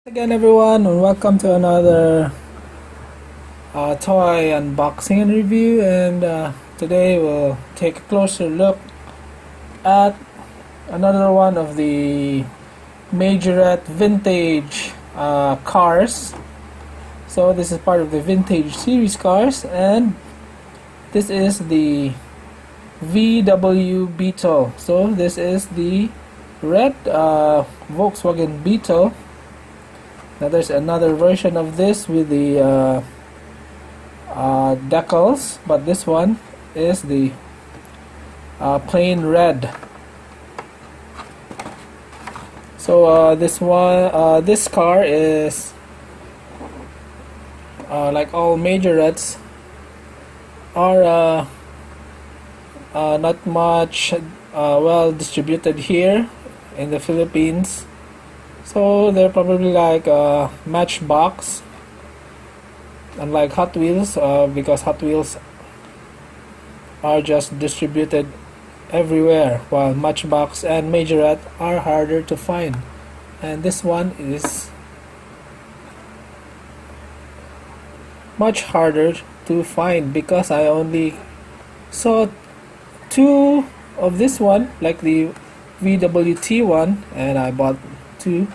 Again, everyone, and welcome to another toy unboxing and review. And today we'll take a closer look at another one of the Majorette vintage cars. So this is part of the vintage series cars, and this is the VW Beetle. So this is the red Volkswagen Beetle. Now there's another version of this with the decals, but this one is the plain red. So this car is like all Majorettes are not much well distributed here in the Philippines. So they're probably like a Matchbox, unlike Hot Wheels, because Hot Wheels are just distributed everywhere, while Matchbox and Majorette are harder to find. And this one is much harder to find because I only saw two of this one, like the VWT one, and I bought two.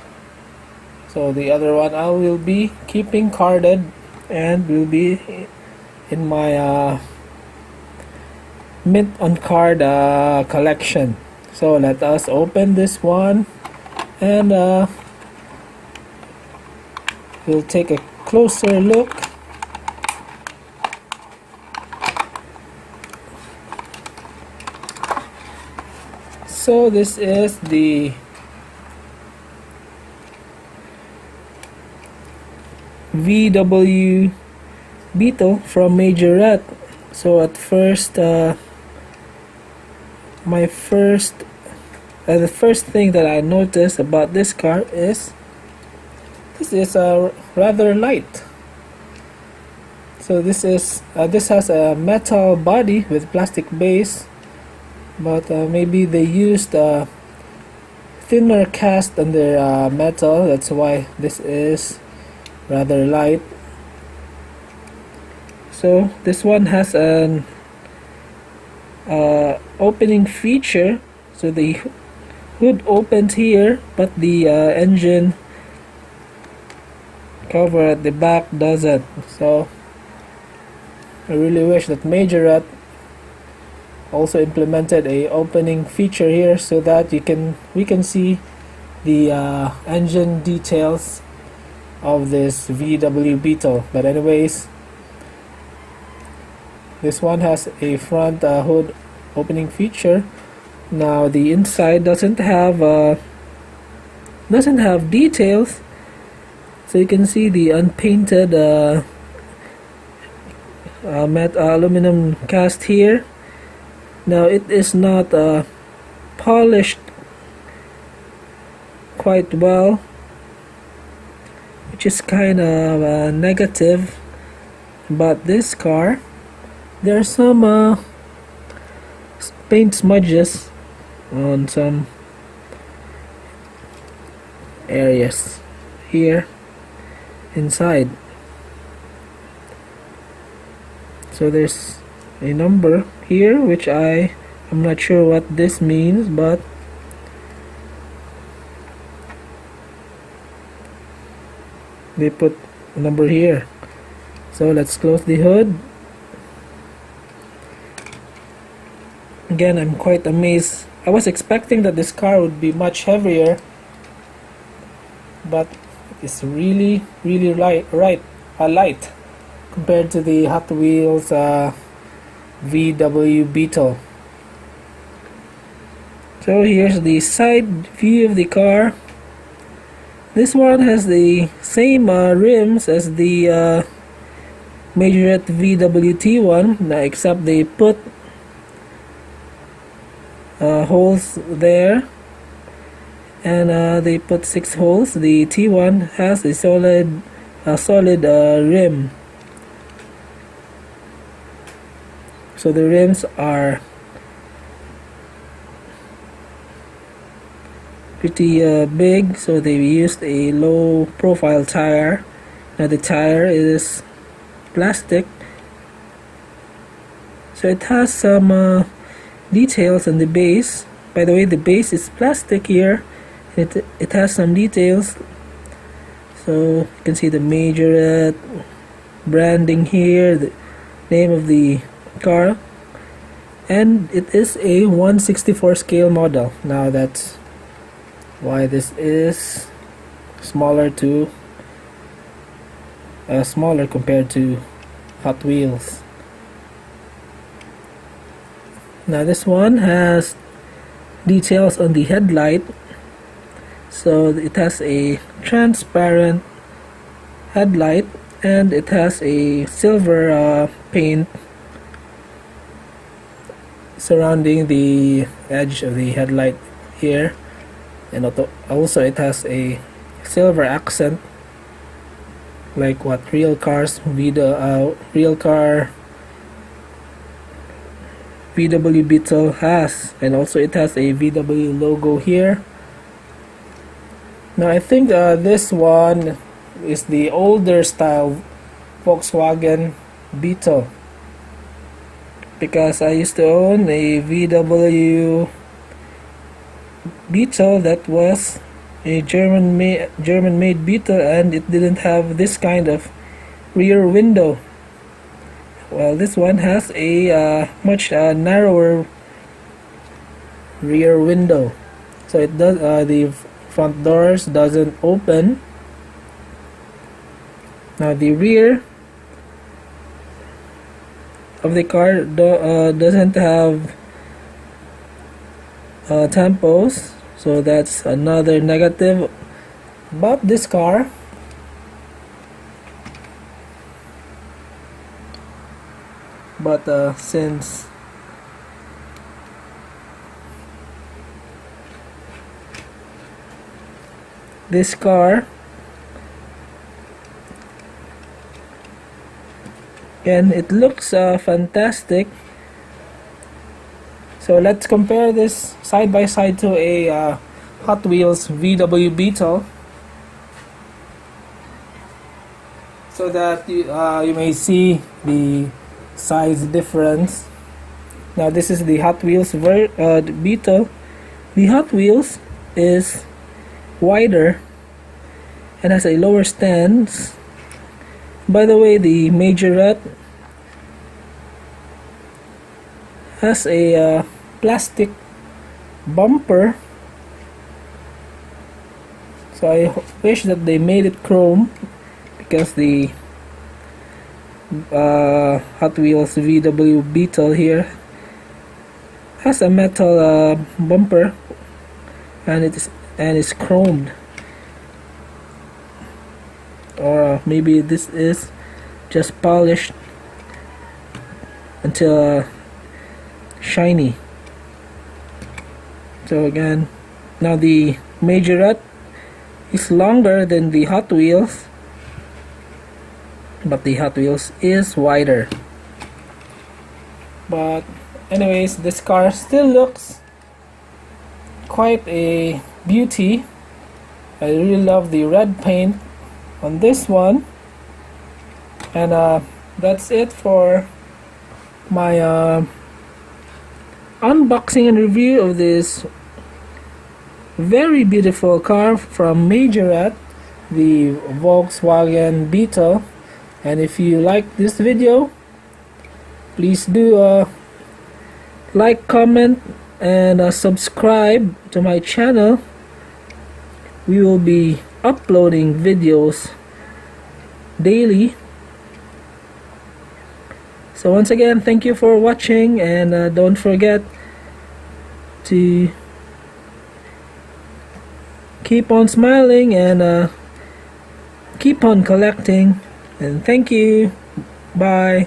So the other one I will be keeping carded and will be in my mint on card collection. So let us open this one and we'll take a closer look. So this is the VW Beetle from Majorette. So at first, the first thing that I noticed about this car is this is rather light. So this has a metal body with plastic base, but maybe they used thinner cast on their metal. That's why this is rather light. So this one has an opening feature. So the hood opens here, but the engine cover at the back doesn't. So I really wish that Majorette also implemented a opening feature here so that we can see the engine details of this VW Beetle. But anyways, this one has a front hood opening feature. Now the inside doesn't have details, so you can see the unpainted aluminum cast here. Now it is not polished quite well, which is kind of negative about this car. There are some paint smudges on some areas here inside. So there's a number here, which I'm not sure what this means, but they put a number here. So let's close the hood. Again, I'm quite amazed. I was expecting that this car would be much heavier, but it's really light compared to the Hot Wheels VW Beetle. So here's the side view of the car. This one has the same rims as the Majorette VWT one, except they put holes there, and they put 6 holes. The T1 has a solid rim. So the rims are pretty big, so they used a low profile tire. Now the tire is plastic, so it has some details on the base. By the way, the base is plastic here. It has some details, so you can see the Majorette branding here, the name of the car, and it is a 1/64 scale model. Now that's why this is smaller compared to Hot Wheels. Now this one has details on the headlight, so it has a transparent headlight and it has a silver paint surrounding the edge of the headlight here, and also it has a silver accent like what real car VW Beetle has, and also it has a VW logo here. Now I think this one is the older style Volkswagen Beetle, because I used to own a VW Beetle that was a German-made Beetle, and it didn't have this kind of rear window. Well, this one has a much narrower rear window, so it does the front doors doesn't open. Now the rear of the car doesn't have tampos, so that's another negative about this car. But since this car and it looks fantastic, so let's compare this side by side to a Hot Wheels VW Beetle, so that you may see the size difference. Now this is the Hot Wheels Beetle. The Hot Wheels is wider and has a lower stance. By the way, the Majorette has a plastic bumper, so I wish that they made it chrome, because the Hot Wheels VW Beetle here has a metal bumper, and it's chromed, or maybe this is just polished until shiny. So again, now the Majorette is longer than the Hot Wheels, but the Hot Wheels is wider. But anyways, this car still looks quite a beauty. I really love the red paint on this one. And that's it for my unboxing and review of this very beautiful car from Majorette, the Volkswagen Beetle. And if you like this video, please do like, comment, and subscribe to my channel. We will be uploading videos daily. So once again, thank you for watching, and don't forget to keep on smiling and keep on collecting. And thank you. Bye.